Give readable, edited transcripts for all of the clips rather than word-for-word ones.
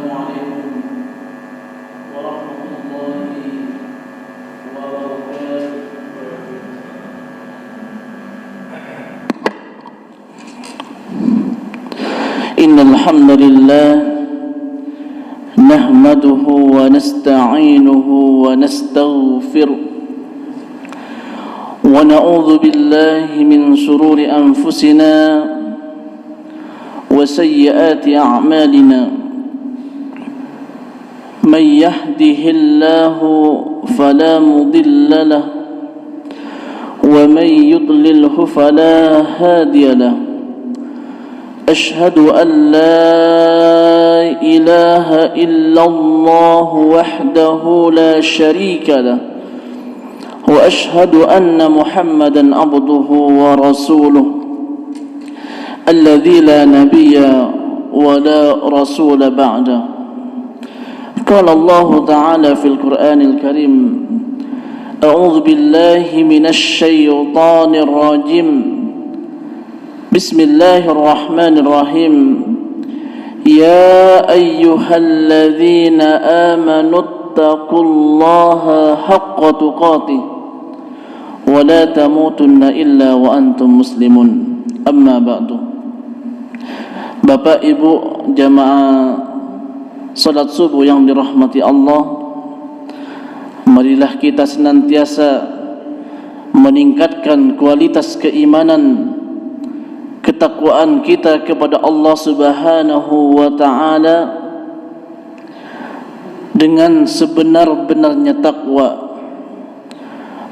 عليكم ورحمة الله وبركاته. إن الحمد لله نحمده ونستعينه ونستغفره ونعوذ بالله من شرور أنفسنا وسيئات أعمالنا من يهده الله فلا مضل له ومن يضلله فلا هادي له أشهد أن لا إله إلا الله وحده لا شريك له وأشهد أن محمدا عبده ورسوله الذي لا نبي ولا رسول بعده. قال الله تعالى في القرآن الكريم: أعوذ بالله من الشيطان الرجيم بسم الله الرحمن الرحيم يا أيها الذين آمنوا اتقوا الله حق تقاته ولا تموتن إلا وأنتم مسلمون. أما بعد. Bapak Ibu jamaah salat subuh yang dirahmati Allah, marilah kita senantiasa meningkatkan kualitas keimanan, ketakwaan kita kepada Allah Subhanahu wa taala dengan sebenar-benarnya takwa,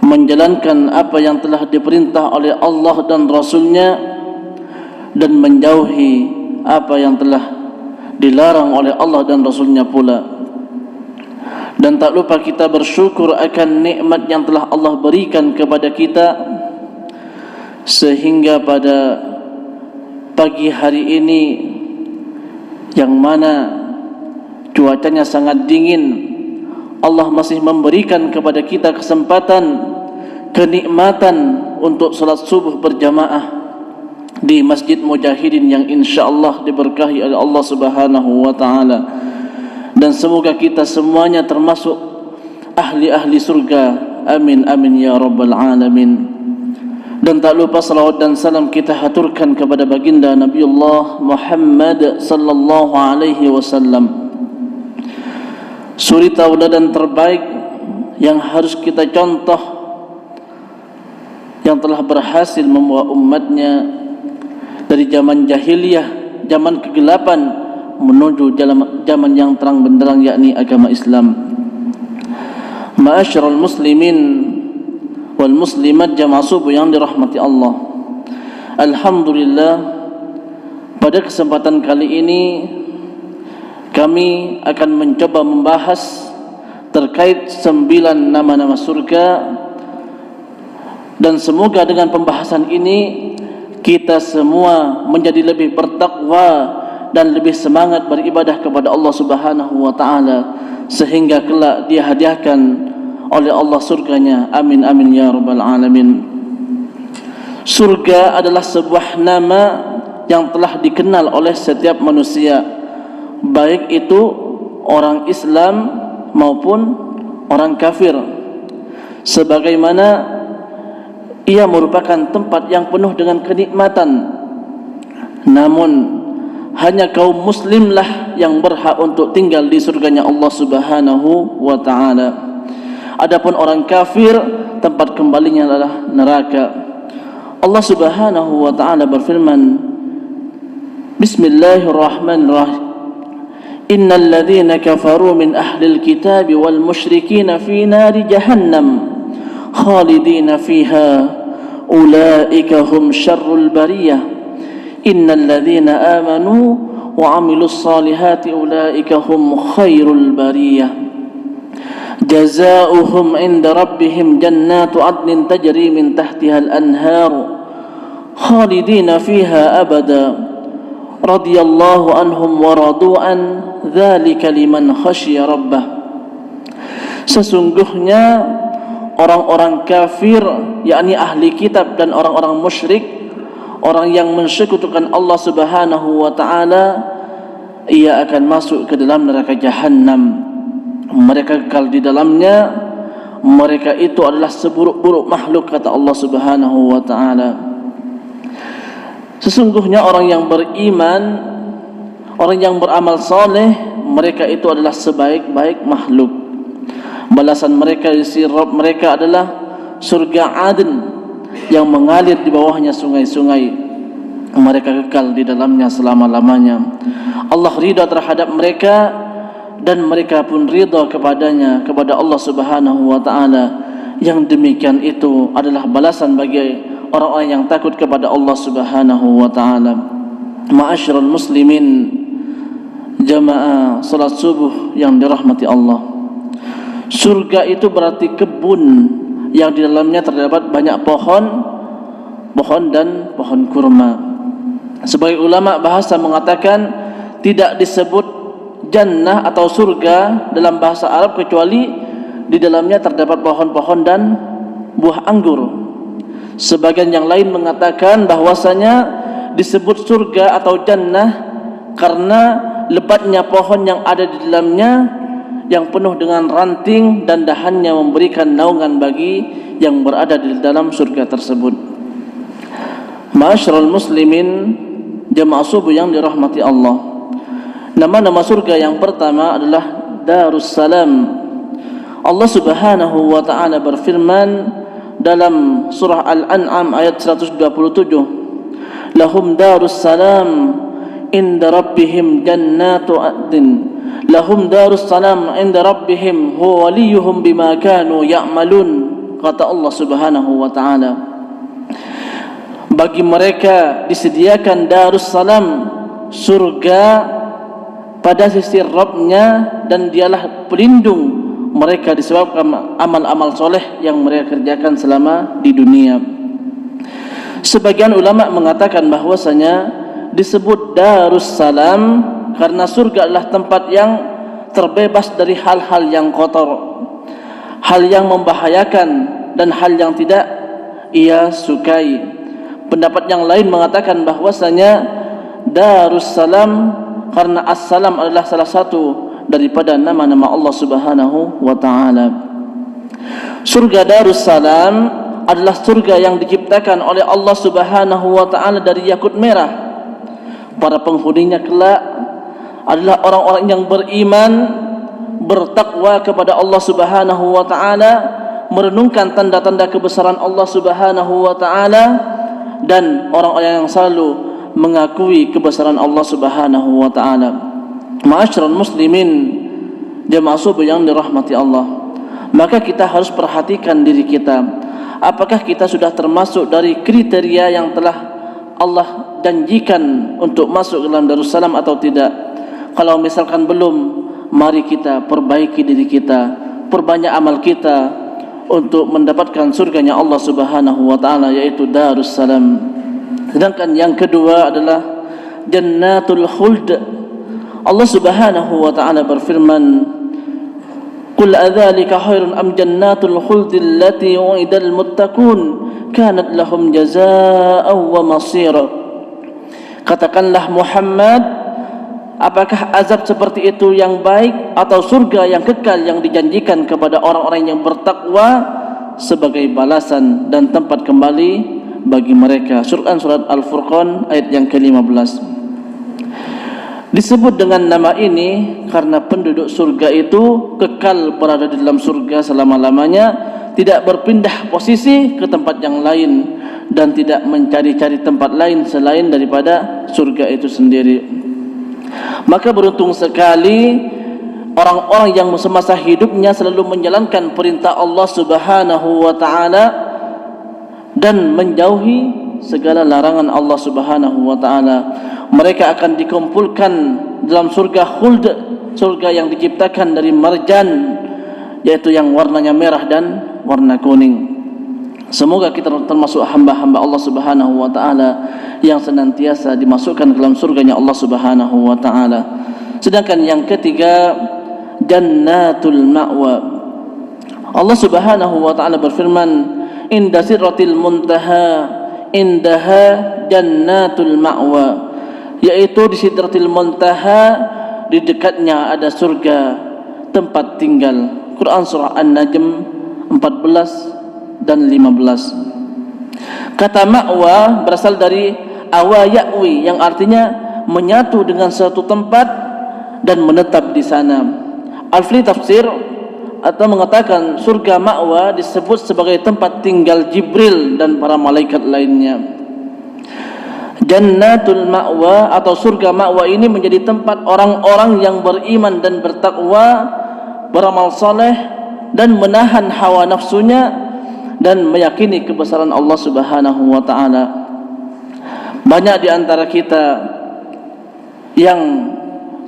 menjalankan apa yang telah diperintah oleh Allah dan Rasul-Nya dan menjauhi apa yang telah dilarang oleh Allah dan Rasul-Nya pula. Dan tak lupa kita bersyukur akan nikmat yang telah Allah berikan kepada kita, sehingga pada pagi hari ini yang mana cuacanya sangat dingin, Allah masih memberikan kepada kita kesempatan, kenikmatan untuk salat subuh berjamaah di Masjid Mujahidin yang insyaallah diberkahi oleh Allah Subhanahu wa taala. Dan semoga kita semuanya termasuk ahli-ahli surga. Amin amin ya rabbal alamin. Dan tak lupa salawat dan salam kita haturkan kepada baginda Nabiullah Muhammad sallallahu alaihi wasallam, suri tauladan terbaik yang harus kita contoh, yang telah berhasil membawa umatnya dari zaman jahiliyah, zaman kegelapan menuju zaman yang terang benderang, yakni agama Islam. Ma'asyiral muslimin wal muslimat jamaah subuh yang dirahmati Allah, alhamdulillah, pada kesempatan kali ini kami akan mencoba membahas terkait 9 nama-nama surga. Dan semoga dengan pembahasan ini kita semua menjadi lebih bertakwa dan lebih semangat beribadah kepada Allah Subhanahu wa taala, sehingga kelak dihadiahkan oleh Allah surganya. Amin amin ya rabbal alamin. Surga adalah sebuah nama yang telah dikenal oleh setiap manusia, baik itu orang Islam maupun orang kafir, sebagaimana ia merupakan tempat yang penuh dengan kenikmatan. Namun hanya kaum muslimlah yang berhak untuk tinggal di surganya Allah Subhanahu wa taala. Adapun orang kafir, tempat kembalinya adalah neraka. Allah Subhanahu wa taala berfirman, Bismillahirrahmanirrahim, Innal ladzina kafaru min ahlil kitab wal musyrikin fi nari jahannam khalidina fiha ulaika hum syarrul bariyah innal ladzina amanu wa amilus salihati ulaika hum khairul bariyah jazaohum inda rabbihim jannatu adnin tajri min tahtiha al-anhar khalidina fiha abada radiyallahu anhum wa radu'an dzalika liman khasyiya rabbah. Sesungguhnya orang-orang kafir, yakni ahli kitab dan orang-orang musyrik, orang yang mensekutukan Allah Subhanahu wa taala, ia akan masuk ke dalam neraka Jahannam. Mereka kekal di dalamnya. Mereka itu adalah seburuk-buruk makhluk, kata Allah Subhanahu wa ta'ala. Sesungguhnya orang yang beriman, orang yang beramal soleh, mereka itu adalah sebaik-baik makhluk. Balasan mereka di sisi Rabb mereka adalah surga Aden yang mengalir di bawahnya sungai-sungai. Mereka kekal di dalamnya selama-lamanya. Allah ridha terhadap mereka dan mereka pun ridha kepadanya, kepada Allah Subhanahu wa ta'ala. Yang demikian itu adalah balasan bagi orang-orang yang takut kepada Allah Subhanahu wa ta'ala. Ma'asyiral muslimin, jamaah salat subuh yang dirahmati Allah. Surga itu berarti kebun yang di dalamnya terdapat banyak pohon dan pohon kurma. Sebagai ulama bahasa mengatakan tidak disebut jannah atau surga dalam bahasa Arab kecuali di dalamnya terdapat pohon-pohon dan buah anggur. Sebagian yang lain mengatakan bahwasanya disebut surga atau jannah karena lebatnya pohon yang ada di dalamnya yang penuh dengan ranting dan dahannya memberikan naungan bagi yang berada di dalam surga tersebut. Ma'asyiral muslimin, jamaah subuh yang dirahmati Allah. Nama-nama surga yang pertama adalah Darussalam. Allah Subhanahu wa ta'ala berfirman dalam surah Al-An'am ayat 127, lahum Darussalam inda rabbihim jannatu adn, lahum Darussalam inda rabbihim huwa waliyuhum bima kanu ya'malun, kata Allah Subhanahu wa ta'ala. Bagi mereka disediakan Darussalam, surga pada sisi Rabbnya, dan dialah pelindung mereka disebabkan amal-amal soleh yang mereka kerjakan selama di dunia. Sebagian ulama mengatakan bahwasanya disebut Darussalam karena surga adalah tempat yang terbebas dari hal-hal yang kotor, hal yang membahayakan, dan hal yang tidak ia sukai. Pendapat yang lain mengatakan bahwasanya Darussalam karena As-Salam adalah salah satu daripada nama-nama Allah Subhanahu wa ta'ala. Surga Darussalam adalah surga yang diciptakan oleh Allah Subhanahu wa ta'ala dari yakut merah. Para penghuninya kelak adalah orang-orang yang beriman, bertakwa kepada Allah Subhanahu wa ta'ala, merenungkan tanda-tanda kebesaran Allah Subhanahu wa ta'ala, dan orang-orang yang selalu mengakui kebesaran Allah Subhanahu wa ta'ala. Ma'asyiral muslimin, jemaah subuh yang dirahmati Allah, maka kita harus perhatikan diri kita. Apakah kita sudah termasuk dari kriteria yang telah Allah janjikan untuk masuk ke dalam Darussalam atau tidak? Kalau misalkan belum, mari kita perbaiki diri kita, perbanyak amal kita untuk mendapatkan surganya Allah Subhanahu wa ta'ala, yaitu Darussalam. Sedangkan yang kedua adalah Jannatul Khuld. Allah Subhanahu wa ta'ala berfirman, qul adzalika khairun am jannatul khuld allati wa'idal muttaqun kanat lahum jazaa'an wa masira. Katakanlah Muhammad, apakah azab seperti itu yang baik atau surga yang kekal yang dijanjikan kepada orang-orang yang bertakwa sebagai balasan dan tempat kembali bagi mereka. Surat Al-Furqan ayat yang ke-15. Disebut dengan nama ini karena penduduk surga itu kekal berada di dalam surga selama-lamanya, tidak berpindah posisi ke tempat yang lain dan tidak mencari-cari tempat lain selain daripada surga itu sendiri. Maka beruntung sekali orang-orang yang semasa hidupnya selalu menjalankan perintah Allah Subhanahu wa ta'ala dan menjauhi segala larangan Allah Subhanahu wa ta'ala. Mereka akan dikumpulkan dalam surga khuld, surga yang diciptakan dari marjan, yaitu yang warnanya merah dan warna kuning. Semoga kita termasuk hamba-hamba Allah Subhanahu wa ta'ala yang senantiasa dimasukkan ke dalam surganya Allah Subhanahu wa ta'ala. Sedangkan yang ketiga, Jannatul Ma'wa. Allah Subhanahu wa ta'ala berfirman, inda sidratil muntaha indaha Jannatul Ma'wa, yaitu di Sidratil Muntaha di dekatnya ada surga, tempat tinggal. Quran surah An-Najm 14 dan 15. Kata ma'wa berasal dari awa ya'wi, yang artinya menyatu dengan suatu tempat dan menetap di sana. Al-Fli tafsir atau mengatakan surga ma'wa disebut sebagai tempat tinggal Jibril dan para malaikat lainnya. Jannatul ma'wa atau surga ma'wa ini menjadi tempat orang-orang yang beriman dan bertakwa, beramal saleh dan menahan hawa nafsunya dan meyakini kebesaran Allah Subhanahu wa taala. Banyak di antara kita yang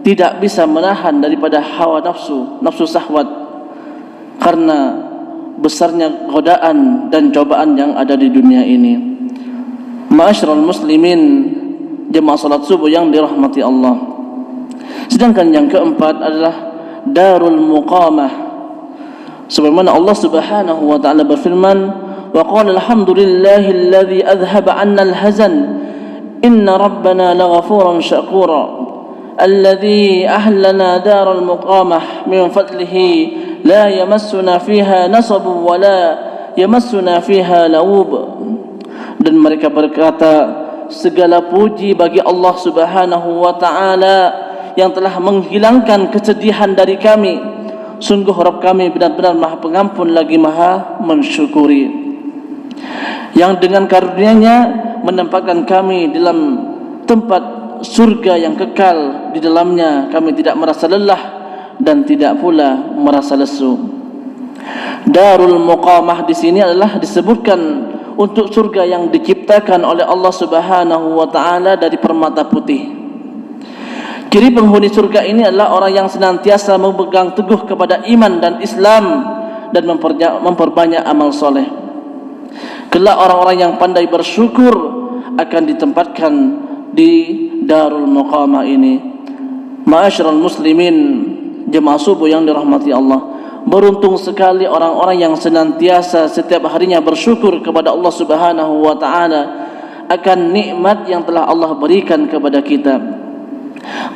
tidak bisa menahan daripada hawa nafsu syahwat karena besarnya godaan dan cobaan yang ada di dunia ini. Ma'asyiral muslimin, jemaah salat subuh yang dirahmati Allah. Sedangkan yang keempat adalah darul muqamah. Sebagaimana Allah Subhanahu wa taala berfirman, wa qala alhamdulillahilladzi adhhaba 'anna al-hazan inna rabbana laghafuran syakura alladzi ahlana darul muqamah min fadlihi la yamassuna fiha nasab wa la yamassuna fiha lawub. Dan mereka berkata, segala puji bagi Allah Subhanahu wa taala yang telah menghilangkan kesedihan dari kami. Sungguh Rabb kami benar-benar Maha Pengampun lagi Maha mensyukuri, yang dengan karunia-Nya menempatkan kami dalam tempat surga yang kekal. Di dalamnya kami tidak merasa lelah dan tidak pula merasa lesu. Darul Muqamah di sini adalah disebutkan untuk surga yang diciptakan oleh Allah Subhanahu wa taala dari permata putih. Ciri penghuni surga ini adalah orang yang senantiasa memegang teguh kepada iman dan Islam dan memperbanyak amal soleh. Kelak orang-orang yang pandai bersyukur akan ditempatkan di Darul Muqamah ini. Ma'asyiral muslimin, jemaah subuh yang dirahmati Allah. Beruntung sekali orang-orang yang senantiasa setiap harinya bersyukur kepada Allah Subhanahu wa taala akan nikmat yang telah Allah berikan kepada kita.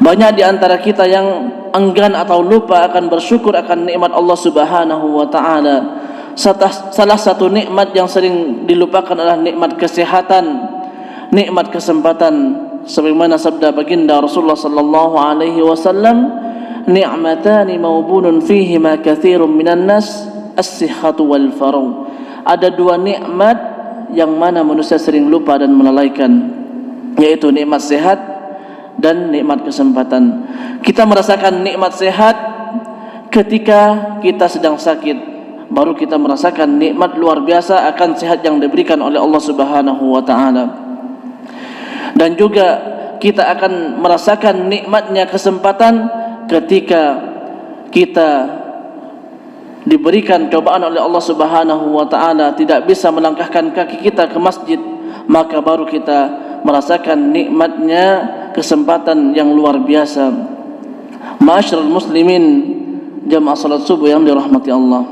Banyak di antara kita yang enggan atau lupa akan bersyukur akan nikmat Allah Subhanahu wa taala. Salah satu nikmat yang sering dilupakan adalah nikmat kesehatan, nikmat kesempatan. Sebagaimana sabda baginda Rasulullah sallallahu alaihi wasallam, ni'matani mawbunun fihima katsirun minan nas, as-sihhatu wal faragh. Ada dua nikmat yang mana manusia sering lupa dan melalaikan, yaitu nikmat sehat dan nikmat kesempatan. Kita merasakan nikmat sehat ketika kita sedang sakit, baru kita merasakan nikmat luar biasa akan sehat yang diberikan oleh Allah Subhanahu wa taala. Dan juga kita akan merasakan nikmatnya kesempatan ketika kita diberikan cobaan oleh Allah Subhanahu wa taala, tidak bisa melangkahkan kaki kita ke masjid, maka baru kita merasakan nikmatnya kesempatan yang luar biasa. Ma'asyiral muslimin, jamaah salat subuh yang dirahmati Allah.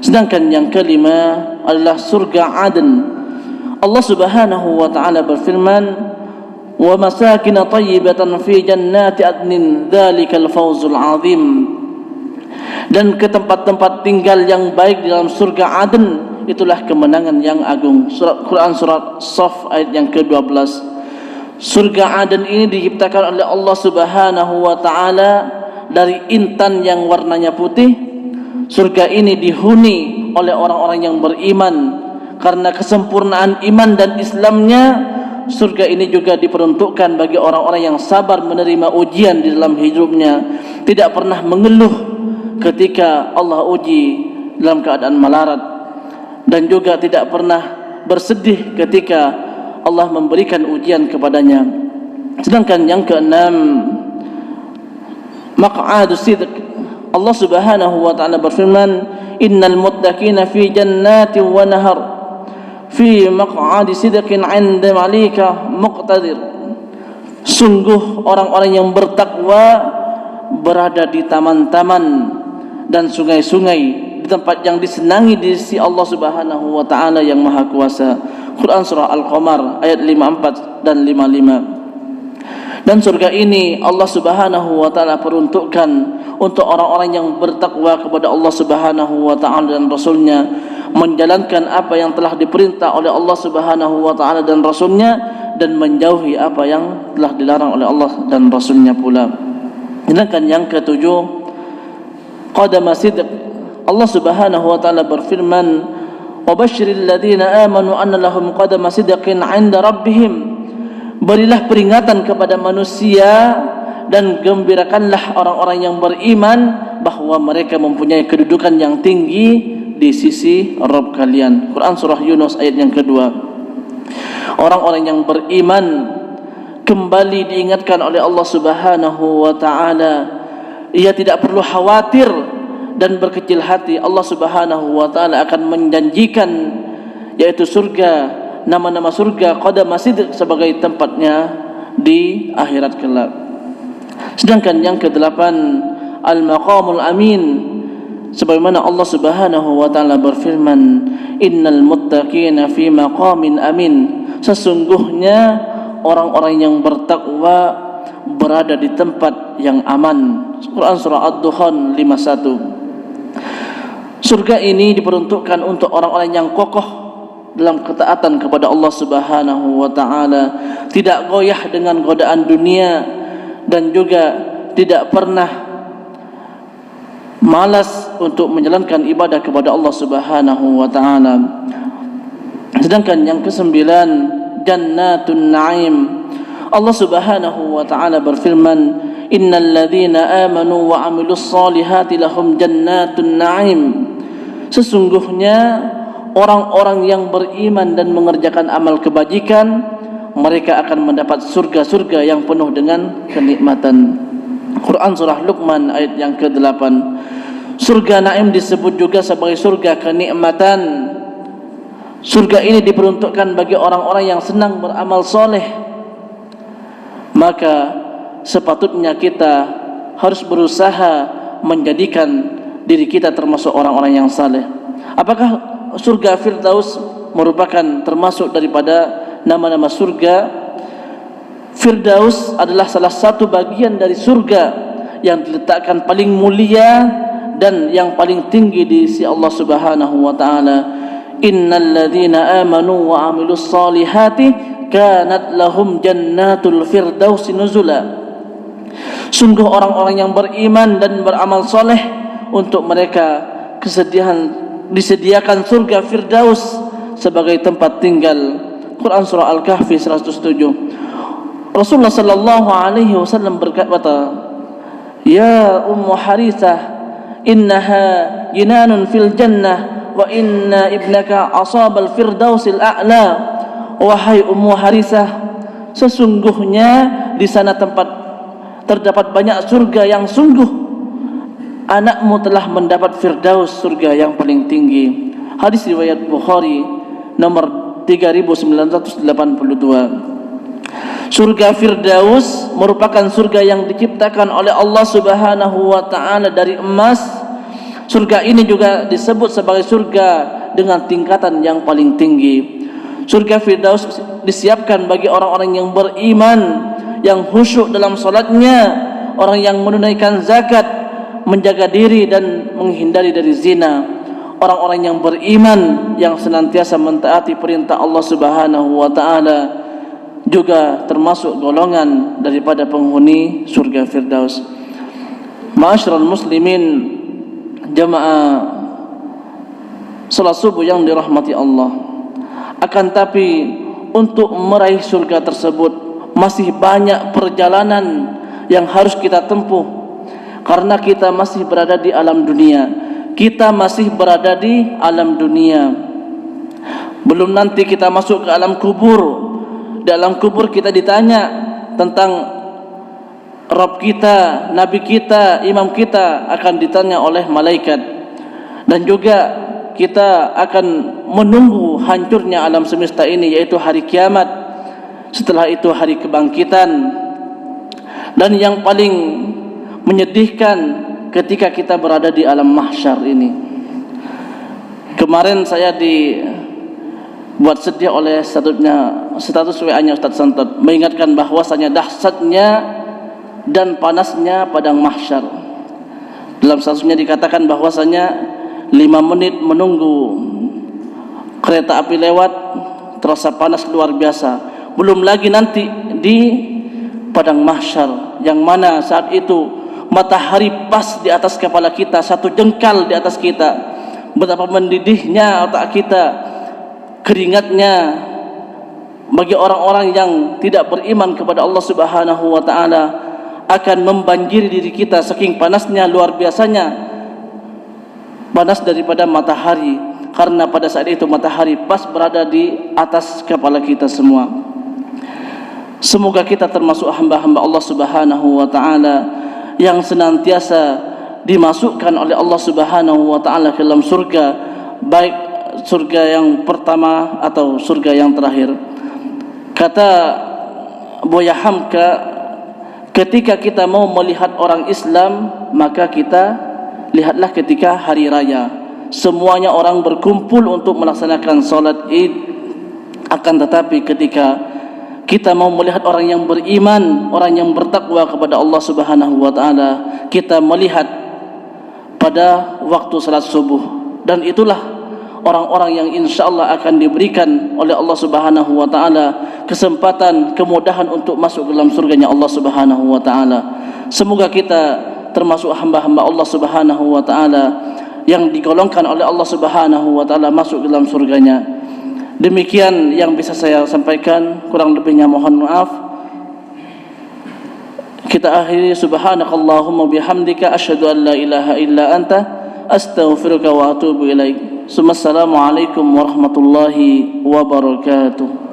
Sedangkan yang kelima adalah surga Aden. Allah Subhanahu wa taala berfirman, wa masakin thayyibatan fi jannati adnin dzalikal fawzul azim. Dan ke tempat-tempat tinggal yang baik di dalam surga Aden, itulah kemenangan yang agung. Quran surat Shaf ayat yang ke-12. Surga Aden ini diciptakan oleh Allah Subhanahu wa taala dari intan yang warnanya putih. Surga ini dihuni oleh orang-orang yang beriman. Karena kesempurnaan iman dan Islamnya, surga ini juga diperuntukkan bagi orang-orang yang sabar menerima ujian di dalam hidupnya, tidak pernah mengeluh ketika Allah uji dalam keadaan melarat, dan juga tidak pernah bersedih ketika Allah memberikan ujian kepadanya. Sedangkan yang keenam, maq'adus sidq. Allah Subhanahu wa taala berfirman, innal muttaqina fi jannatin wa nahar fi maq'adi sidqin 'inda malika muqtadir. Sungguh orang-orang yang bertakwa berada di taman-taman dan sungai-sungai, di tempat yang disenangi di sisi Allah Subhanahu wa taala yang Maha Kuasa. Quran surah Al-Qamar ayat 54 dan 55. Dan surga ini Allah Subhanahu wa taala peruntukkan untuk orang-orang yang bertakwa kepada Allah Subhanahu wa taala dan Rasulnya, menjalankan apa yang telah diperintah oleh Allah Subhanahu wa taala dan Rasulnya, dan menjauhi apa yang telah dilarang oleh Allah dan Rasulnya pula. Sedangkan yang ketujuh, qadama sidq. Allah Subhanahu wa taala berfirman, wa basyiril ladzina amanu anna lahum qadama sidqin 'inda rabbihim. Berilah peringatan kepada manusia dan gembirakanlah orang-orang yang beriman bahwa mereka mempunyai kedudukan yang tinggi di sisi Rabb kalian. Quran surah Yunus ayat yang kedua. Orang-orang yang beriman kembali diingatkan oleh Allah Subhanahu wa taala, ia tidak perlu khawatir dan berkecil hati. Allah Subhanahu wa taala akan menjanjikan yaitu surga, nama-nama surga qadama sidq sebagai tempatnya di akhirat kelak. Sedangkan yang kedelapan, al-maqamul amin, sebagaimana Allah Subhanahu wa taala berfirman, innal muttaqina fi maqamin amin. Sesungguhnya orang-orang yang bertakwa berada di tempat yang aman. Quran surah Ad-Dukhan 51. Surga ini diperuntukkan untuk orang-orang yang kokoh dalam ketaatan kepada Allah Subhanahu wa taala, tidak goyah dengan godaan dunia, dan juga tidak pernah malas untuk menjalankan ibadah kepada Allah Subhanahu wa taala. Sedangkan yang kesembilan, jannatun na'im. Allah Subhanahu wa taala berfirman, innal ladzina amanu wa 'amilus solihati lahum jannatun na'im. Sesungguhnya orang-orang yang beriman dan mengerjakan amal kebajikan, mereka akan mendapat surga-surga yang penuh dengan kenikmatan. Quran surah Luqman ayat yang ke-8. Surga Naim disebut juga sebagai surga kenikmatan. Surga ini diperuntukkan bagi orang-orang yang senang beramal soleh. Maka sepatutnya kita harus berusaha menjadikan diri kita termasuk orang-orang yang saleh. Apakah surga Firdaus merupakan termasuk daripada nama-nama surga? Firdaus adalah salah satu bagian dari surga yang diletakkan paling mulia dan yang paling tinggi di sisi Allah Subhanahu wa taala. Innal ladzina amanu wa 'amilus solihati kanat lahum jannatul firdaus nuzula. Sungguh orang-orang yang beriman dan beramal soleh, untuk mereka disediakan surga Firdaus sebagai tempat tinggal. Quran surah Al-Kahfi 107. Rasulullah sallallahu alaihi wasallam berkata, ya Ummu Harithah, innaha jinanun fil jannah wa inna ibnaka asabal firdausil a'la. Wahai Ummu Harithah, sesungguhnya di sana terdapat banyak surga yang sungguh anakmu telah mendapat Firdaus, surga yang paling tinggi. Hadis riwayat Bukhari nomor 3982. Surga Firdaus merupakan surga yang diciptakan oleh Allah Subhanahu wa taala dari emas. Surga ini juga disebut sebagai surga dengan tingkatan yang paling tinggi. Surga Firdaus disiapkan bagi orang-orang yang beriman, yang khusyuk dalam salatnya, orang yang menunaikan zakat, menjaga diri dan menghindari dari zina, orang-orang yang beriman yang senantiasa mentaati perintah Allah Subhanahu wa taala, juga termasuk golongan daripada penghuni surga Firdaus. Ma'asyiral muslimin, jamaah salat subuh yang dirahmati Allah. Akan tapi untuk meraih surga tersebut masih banyak perjalanan yang harus kita tempuh, karena kita masih berada di alam dunia. Kita masih berada di alam dunia. Belum nanti kita masuk ke alam kubur. Di alam kubur kita ditanya tentang Rabb kita, Nabi kita, Imam kita, akan ditanya oleh malaikat. Dan juga kita akan menunggu hancurnya alam semesta ini, yaitu hari kiamat. Setelah itu hari kebangkitan. Dan yang paling menyedihkan ketika kita berada di alam mahsyar ini. Kemarin saya buat sedia oleh status WA-nya Ustaz Santot, mengingatkan bahwasanya dahsyatnya dan panasnya padang mahsyar. Dalam statusnya dikatakan bahwasanya 5 menit menunggu kereta api lewat terasa panas luar biasa. Belum lagi nanti di padang mahsyar, yang mana saat itu matahari pas di atas kepala kita, 1 jengkal di atas kita. Betapa mendidihnya otak kita, keringatnya bagi orang-orang yang tidak beriman kepada Allah Subhanahu wa taala akan membanjiri diri kita, saking panasnya, luar biasanya panas daripada matahari, karena pada saat itu matahari pas berada di atas kepala kita semua. Semoga kita termasuk hamba-hamba Allah Subhanahu wa taala yang senantiasa dimasukkan oleh Allah Subhanahu wa taala ke dalam surga, baik surga yang pertama atau surga yang terakhir. Kata Buya Hamka, ketika kita mau melihat orang Islam, maka kita lihatlah ketika hari raya. Semuanya orang berkumpul untuk melaksanakan salat Id. Akan tetapi ketika kita mau melihat orang yang beriman, orang yang bertakwa kepada Allah Subhanahu wa taala, kita melihat pada waktu salat subuh. Dan itulah orang-orang yang insyaallah akan diberikan oleh Allah Subhanahu wa taala kesempatan, kemudahan untuk masuk ke dalam surganya Allah Subhanahu wa taala. Semoga kita termasuk hamba-hamba Allah Subhanahu wa taala yang digolongkan oleh Allah Subhanahu wa taala masuk ke dalam surganya. Demikian yang bisa saya sampaikan, kurang lebihnya mohon maaf. Kita akhiri, subhanakallahumma bihamdika asyhadu an la ilaha illa anta astaghfiruka wa atubu ilaik. Assalamualaikum warahmatullahi wabarakatuh.